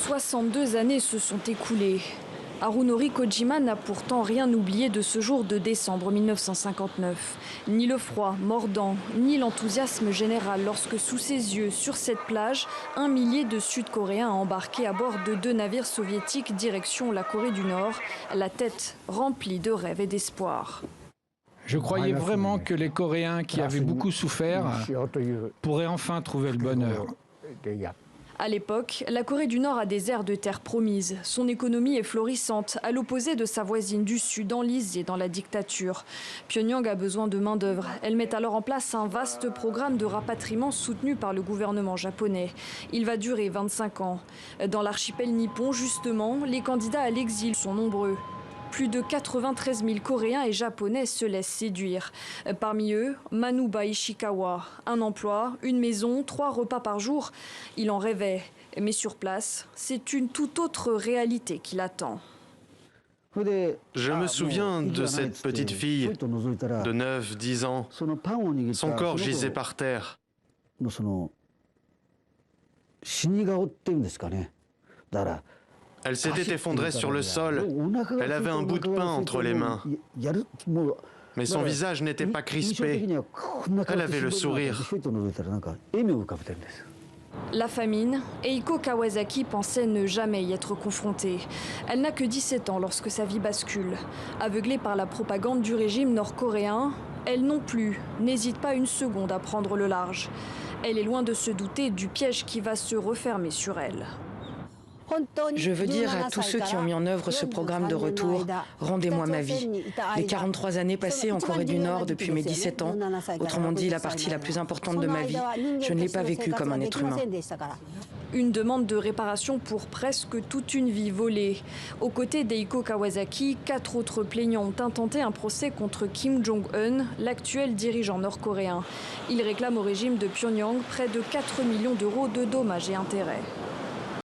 62 années se sont écoulées. Harunori Kojima n'a pourtant rien oublié de ce jour de décembre 1959. Ni le froid mordant, ni l'enthousiasme général lorsque sous ses yeux, sur cette plage, 1 millier de Sud-Coréens embarqués à bord de 2 navires soviétiques direction la Corée du Nord, la tête remplie de rêves et d'espoir. Je croyais vraiment que les Coréens qui avaient beaucoup souffert pourraient enfin trouver le bonheur. À l'époque, la Corée du Nord a des airs de terre promise. Son économie est florissante, à l'opposé de sa voisine du Sud, enlisée dans la dictature. Pyongyang a besoin de main-d'œuvre. Elle met alors en place un vaste programme de rapatriement soutenu par le gouvernement japonais. Il va durer 25 ans. Dans l'archipel nippon, justement, les candidats à l'exil sont nombreux. Plus de 93 000 Coréens et Japonais se laissent séduire. Parmi eux, Manuba Ishikawa. Un emploi, une maison, 3 repas par jour. Il en rêvait. Mais sur place, c'est une toute autre réalité qui l'attend. Je me souviens de cette petite fille de 9-10 ans. Son corps gisait par terre. Elle s'était effondrée sur le sol. Elle avait un bout de pain entre les mains. Mais son visage n'était pas crispé. Elle avait le sourire. La famine, Eiko Kawasaki pensait ne jamais y être confrontée. Elle n'a que 17 ans lorsque sa vie bascule. Aveuglée par la propagande du régime nord-coréen, elle non plus n'hésite pas une seconde à prendre le large. Elle est loin de se douter du piège qui va se refermer sur elle. Je veux dire à tous ceux qui ont mis en œuvre ce programme de retour, rendez-moi ma vie. Les 43 années passées en Corée du Nord depuis mes 17 ans, autrement dit la partie la plus importante de ma vie, je ne l'ai pas vécue comme un être humain. Une demande de réparation pour presque toute une vie volée. Aux côtés d'Eiko Kawasaki, 4 autres plaignants ont intenté un procès contre Kim Jong-un, l'actuel dirigeant nord-coréen. Il réclame au régime de Pyongyang près de 4 millions d'euros de dommages et intérêts.